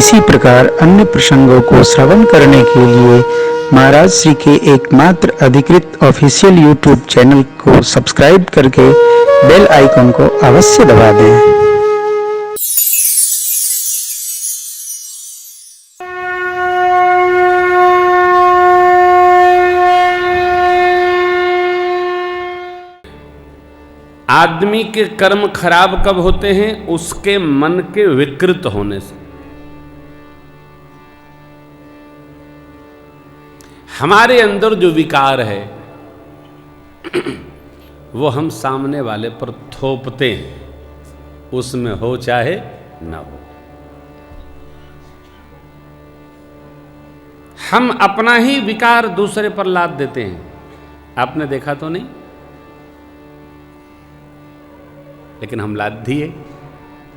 इसी प्रकार अन्य प्रसंगों को श्रवण करने के लिए महाराज श्री के एकमात्र अधिकृत ऑफिशियल यूट्यूब चैनल को सब्सक्राइब करके बेल आइकन को अवश्य दबा दें। आदमी के कर्म खराब कब होते हैं? उसके मन के विकृत होने से। हमारे अंदर जो विकार है वो हम सामने वाले पर थोपते हैं, उसमें हो चाहे ना हो। हम अपना ही विकार दूसरे पर लाद देते हैं। आपने देखा तो नहीं, लेकिन हम लाद दिए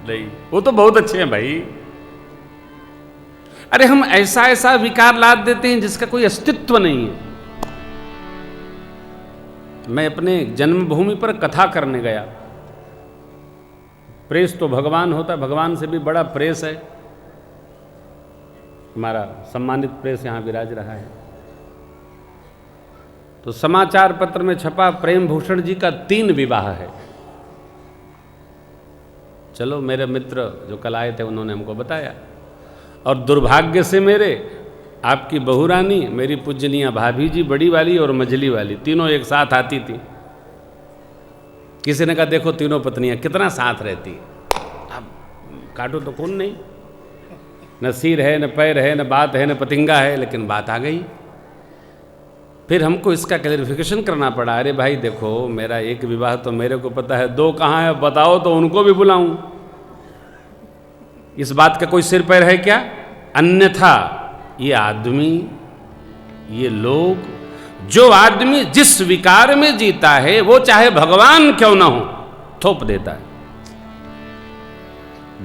नहीं। वो तो बहुत अच्छे हैं भाई। अरे हम ऐसा ऐसा विकार लाद देते हैं जिसका कोई अस्तित्व नहीं है। मैं अपने जन्मभूमि पर कथा करने गया। प्रेस तो भगवान होता है, भगवान से भी बड़ा प्रेस है। हमारा सम्मानित प्रेस यहां विराज रहा है। तो समाचार पत्र में छपा प्रेम भूषण जी का 3 विवाह है। चलो, मेरे मित्र जो कल आए थे उन्होंने हमको बताया। और दुर्भाग्य से मेरे आपकी बहू रानी, मेरी पूजनीय भाभी जी, बड़ी वाली और मझली वाली, तीनों एक साथ आती थी। किसी ने कहा देखो तीनों पत्नियां कितना साथ रहती। अब काटो तो कौन नहीं, न सिर है, न पैर है, न बात है, न पतिंगा है, लेकिन बात आ गई। फिर हमको इसका क्लैरिफिकेशन करना पड़ा। अरे भाई देखो, मेरा एक विवाह तो मेरे को पता है, 2 कहाँ है बताओ तो उनको भी बुलाऊं। इस बात का कोई सिर पैर है क्या? अन्यथा ये आदमी, ये लोग, जो आदमी जिस विकार में जीता है वो चाहे भगवान क्यों ना हो, थोप देता है।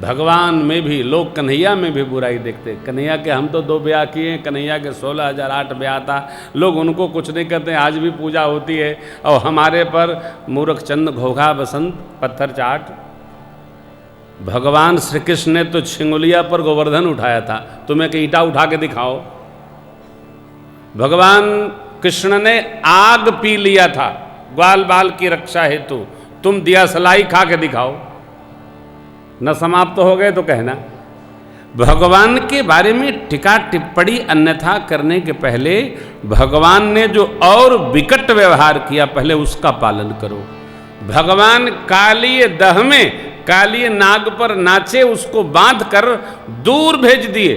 भगवान में भी लोग कन्हैया में भी बुराई देखते। कन्हैया के हम तो 2 ब्याह किए, कन्हैया के 16,008 ब्याह था, लोग उनको कुछ नहीं कहते। आज भी पूजा होती है और हमारे पर मूर्ख चंद घोघा बसंत पत्थर चाट। भगवान श्री कृष्ण ने तो छिंगुलिया पर गोवर्धन उठाया था, तुम्हें कि ईंटा उठा के दिखाओ। भगवान कृष्ण ने आग पी लिया था ग्वाल बाल की रक्षा हेतु, तुम दिया सलाई खा के दिखाओ। न समाप्त हो गए तो कहना। भगवान के बारे में टीका टिप्पणी अन्यथा करने के पहले भगवान ने जो और विकट व्यवहार किया, पहले उसका पालन करो। भगवान कालिय दह में कालिय नाग पर नाचे, उसको बांध कर दूर भेज दिए।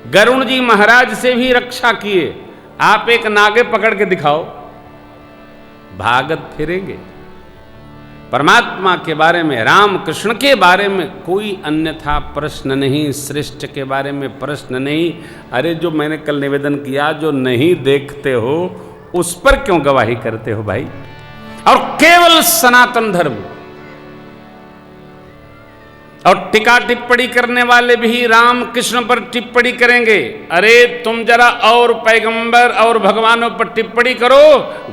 गरुण जी महाराज से भी रक्षा किए। आप एक नागे पकड़ के दिखाओ, भागत फिरेंगे। परमात्मा के बारे में, राम कृष्ण के बारे में कोई अन्यथा प्रश्न नहीं, श्रेष्ठ के बारे में प्रश्न नहीं। अरे जो मैंने कल निवेदन किया, जो नहीं देखते हो उस पर क्यों गवाही करते हो भाई? और केवल सनातन धर्म और टीका टिप्पणी करने वाले भी राम कृष्ण पर टिप्पणी करेंगे। अरे तुम जरा और पैगंबर और भगवानों पर टिप्पणी करो,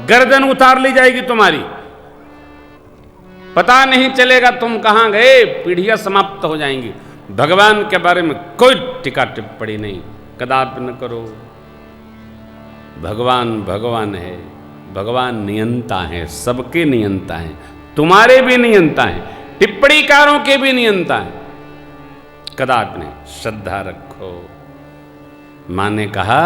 गर्दन उतार ली जाएगी तुम्हारी। पता नहीं चलेगा तुम कहां गए, पीढ़ियां समाप्त हो जाएंगी। भगवान के बारे में कोई टीका टिप्पणी नहीं, कदापि न करो। भगवान भगवान है, भगवान नियंता है, सबके नियंता है, तुम्हारे भी नियंता है, टिप्पणीकारों के भी नियंता है। कदापि नहीं। श्रद्धा रखो। मां ने कहा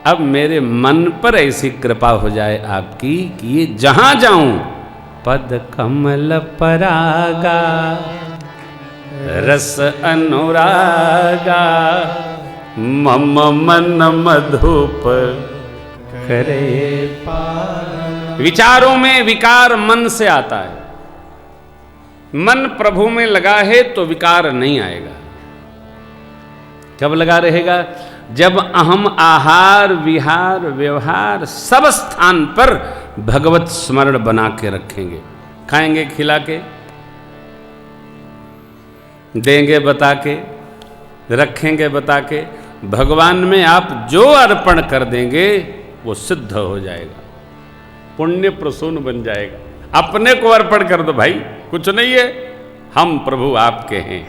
अब मेरे मन पर ऐसी कृपा हो जाए आपकी कि ये जहां जाऊं पद कमल परागा रस अनुरागा मम मन मधुप करे। विचारों में विकार मन से आता है। मन प्रभु में लगा है तो विकार नहीं आएगा। कब लगा रहेगा? जब अहम आहार विहार व्यवहार सब स्थान पर भगवत स्मरण बना के रखेंगे। खाएंगे खिला के, देंगे बता के, रखेंगे बता के। भगवान में आप जो अर्पण कर देंगे वो सिद्ध हो जाएगा, पुण्य प्रसून बन जाएगा। अपने को अर्पण कर दो भाई, कुछ नहीं है, हम प्रभु आपके हैं।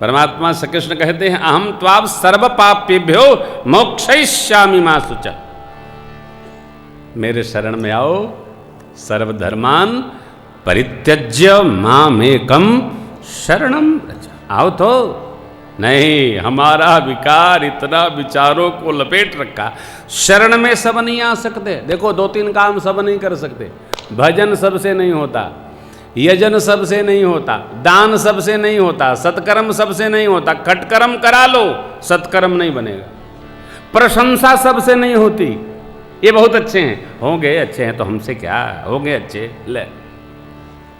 परमात्मा श्री कृष्ण कहते हैं अहम त्वां सर्व पापेभ्यो मोक्षयिष्यामि मा शुचा। मेरे शरण में आओ, सर्वधर्मान परित्यज्य मामेकम शरणम व्रज। आओ तो नहीं, हमारा विकार इतना विचारों को लपेट रखा, शरण में सब नहीं आ सकते। देखो 2-3 काम सब नहीं कर सकते। भजन सबसे नहीं होता, यजन सबसे नहीं होता, दान सबसे नहीं होता, सत्कर्म सबसे नहीं होता। खटकर्म करा लो, सत्कर्म नहीं बनेगा। प्रशंसा सबसे नहीं होती, ये बहुत अच्छे हैं, होंगे अच्छे हैं तो हमसे क्या, होंगे अच्छे ले,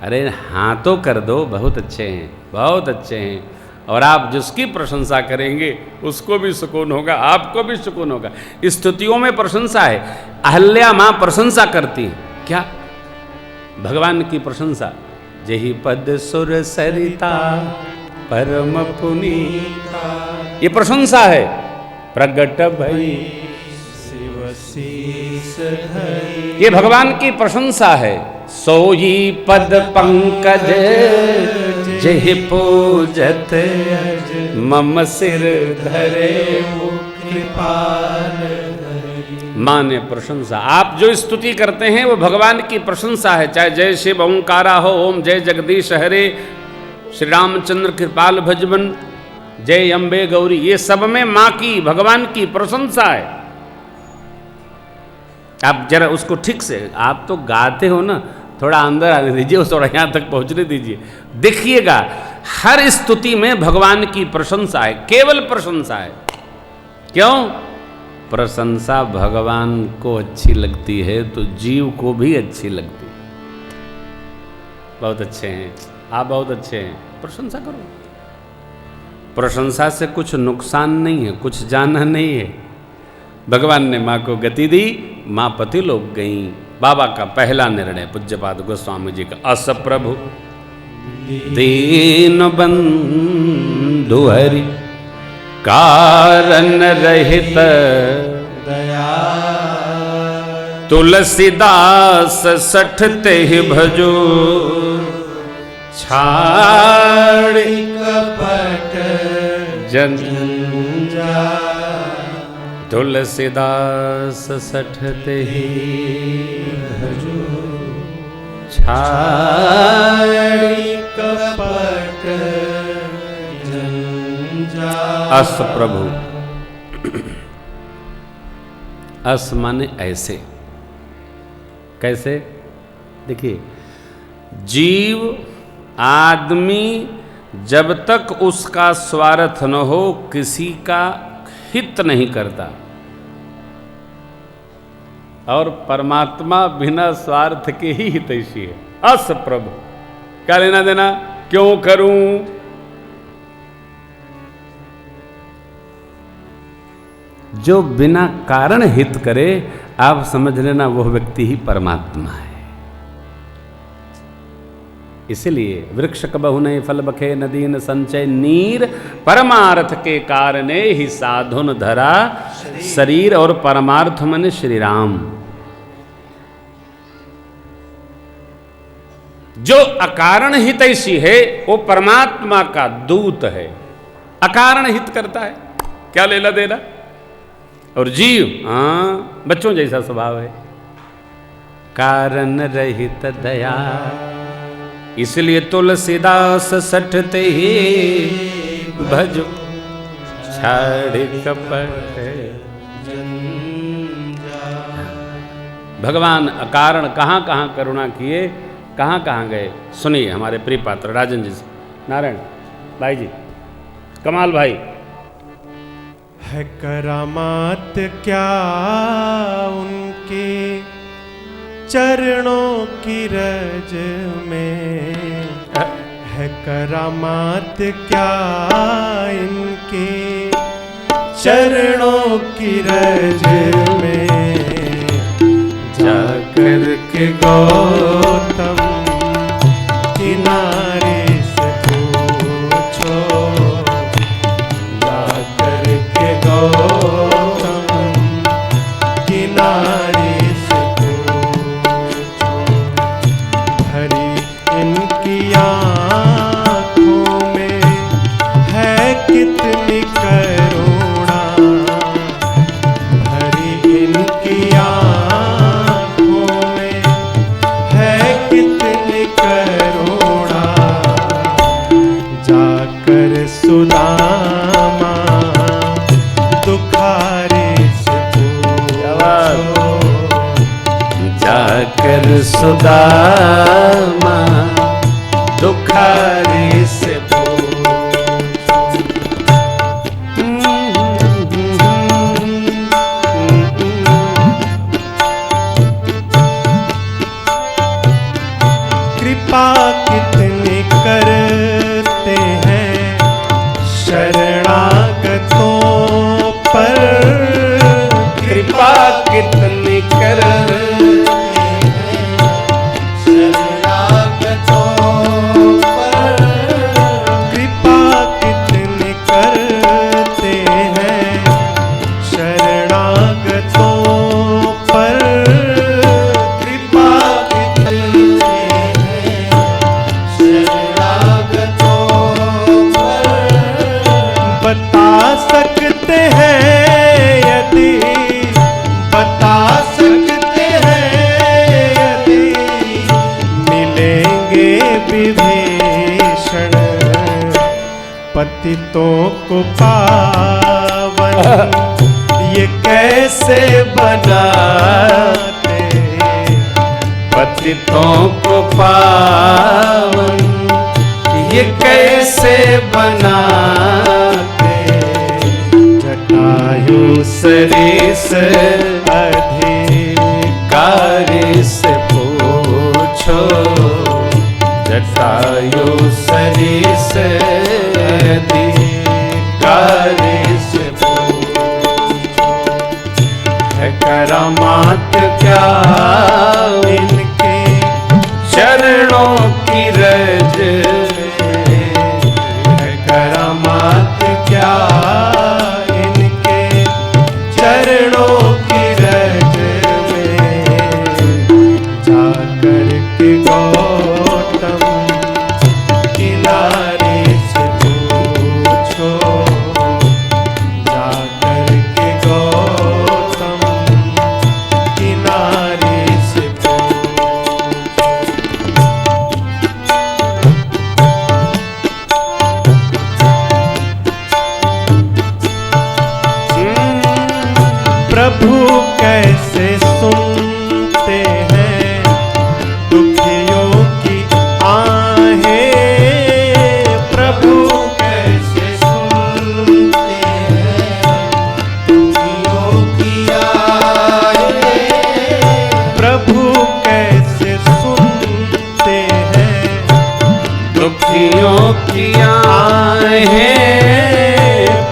अरे हाँ तो कर दो, बहुत अच्छे हैं, बहुत अच्छे हैं। और आप जिसकी प्रशंसा करेंगे उसको भी सुकून होगा, आपको भी सुकून होगा। स्तुतियों में प्रशंसा है। अहल्या माँ प्रशंसा करती हैं, क्या? भगवान की प्रशंसा। जही पद सुर सरिता परम पुनीता, ये प्रशंसा है। प्रगट भई शिव शीस धरि, ये भगवान की प्रशंसा है। सोई पद पंकज जहि पूजत मम सिर धरे कृपाल। माँ ने प्रशंसा, आप जो स्तुति करते हैं वो भगवान की प्रशंसा है। चाहे जय शिव ओंकारा हो, ओम जय जगदीश हरे, श्री रामचंद्र कृपाल भजबन, जय अम्बे गौरी, ये सब में माँ की, भगवान की प्रशंसा है। आप जरा उसको ठीक से, आप तो गाते हो ना, थोड़ा अंदर आने दीजिए, थोड़ा यहाँ तक पहुँचने दीजिए, देखिएगा हर स्तुति में भगवान की प्रशंसा है, केवल प्रशंसा है। क्यों? प्रशंसा भगवान को अच्छी लगती है तो जीव को भी अच्छी लगती है। बहुत अच्छे हैं आप, बहुत अच्छे हैं, प्रशंसा करो। प्रशंसा से कुछ नुकसान नहीं है, कुछ जाना नहीं है। भगवान ने माँ को गति दी, माँ पति लोग गई। बाबा का पहला निर्णय पूज्यपाद गोस्वामी जी का, अस प्रभु दीन बंधु हरि कारण रहित दया, तुलसीदास सठते ही भजो छाड़ कपट जंजा। तुलसीदास सठते ही भजो छाड़ी कपट जंजा। अस प्रभु, अस माने ऐसे, कैसे? देखिए, जीव आदमी जब तक उसका स्वार्थ न हो किसी का हित नहीं करता, और परमात्मा बिना स्वार्थ के ही हितैषी है। अस प्रभु, क्या लेना देना, क्यों करूं? जो बिना कारण हित करे, आप समझ लेना वो व्यक्ति ही परमात्मा है। इसलिए वृक्ष कबहु नहीं फल बखे, नदी न संचय नीर, परमार्थ के कारणे ही साधुन धरा शरीर। और परमार्थ मन श्री राम। जो अकारण हितैषी है वो परमात्मा का दूत है, अकारण हित करता है, क्या लेना देना। और जीव बच्चों जैसा स्वभाव है, कारण रहित दया। इसलिए तुलसीदास सठते ही भजो छाड़ कपट। भगवान अकारण कहाँ कहाँ करुणा किए, कहाँ कहाँ गए, सुनिए हमारे प्रिय पात्र राजन जी से। नारायण भाई जी, कमाल भाई। है करामात क्या उनके चरणों की रज में, है करामात क्या इनके चरणों की रज में। जाकर के गौतम किनारे से पूछो, जाकर के गौतम किनारे से पूछो। भरी इनकी आँखों में है कर सुदामा दुखारी से कृपा कितनी करते हैं शरणागतों पर, कृपा कितनी कर कृपा कितनी करते हैं शरणागतों पर, कृपा कितनी बता सकते हैं यदि, बता सकते हैं यदि मिलेंगे विभीषण पतितों को पावन, ये कैसे बनाते पतितों को पावन, ये कैसे बनाते जटायु सरीस अधिकारी से पूछो, जटायु सरीस अधिकारी से पूछो, है करामात क्या इनके चरणों की रज, है करामात क्या इनके चरणों की रज में, जाकर के गौतम किनारे से पूछो, जाकर के गौतम किनारे से प्रभु कैसे सुनते हैं दुखियों की आहें, प्रभु कैसे सुनते हैं दुखियों की आहें, प्रभु कैसे सुनते हैं दुखियों की आहें,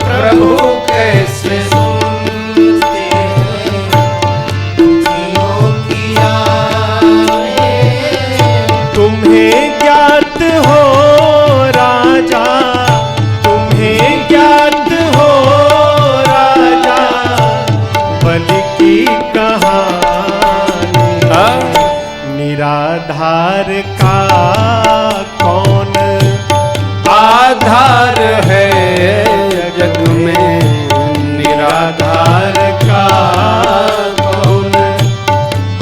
प्रभु कैसे तुम्हें ज्ञात हो राजा, तुम्हें ज्ञात हो राजा बलि की कहानी, निराधार का कौन आधार है जग में, निराधार का कौन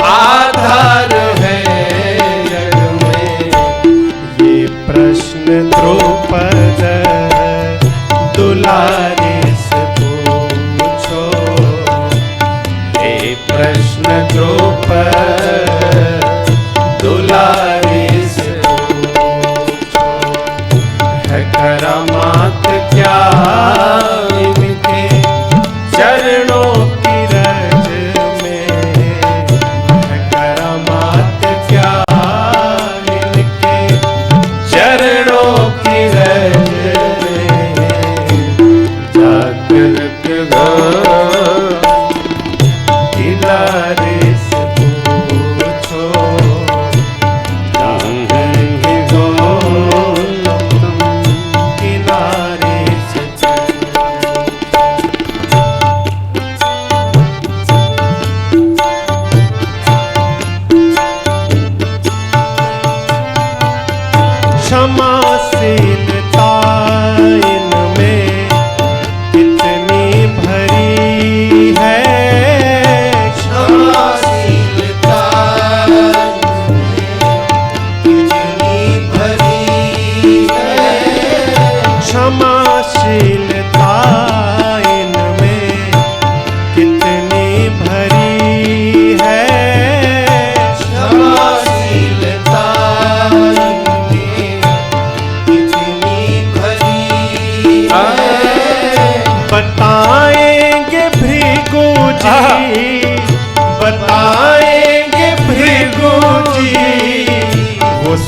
आधार है जग में, ये प्रश्न द्रौपद दुलारी से पूछो, ये प्रश्न द्रौपद दुलारी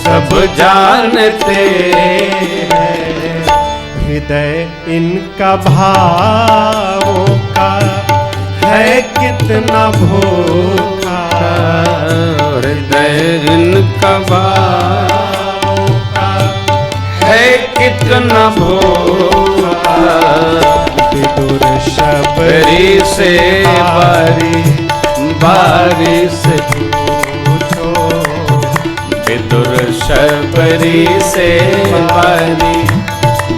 सब जानते हैं। हृदय इनका भावों का है कितना भूखा, हृदय इनका भावों का है कितना भूखा। विदुर बरी से बारी बारी से पूछो, विदुर शबरी से बारी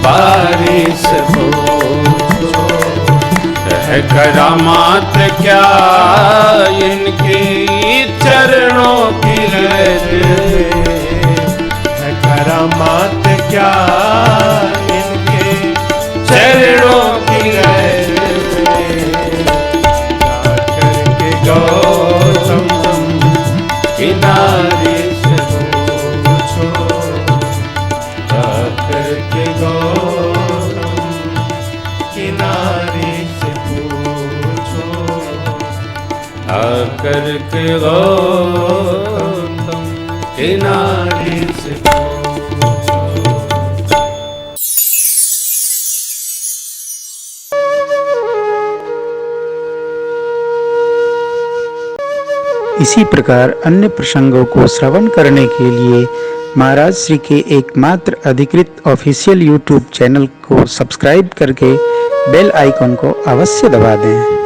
बारी से पूछो। है करामात क्या इनकी चरणों की रज, है करामात क्या इनके चरणों की रज। जाकर के गौतम किनारे से पूछो, जाकर के गौतम किनारे से पूछो, आकर के गौतम किनारे से पूछो। इसी प्रकार अन्य प्रसंगों को श्रवण करने के लिए महाराज श्री के एकमात्र अधिकृत ऑफिशियल यूट्यूब चैनल को सब्सक्राइब करके बेल आइकन को अवश्य दबा दें।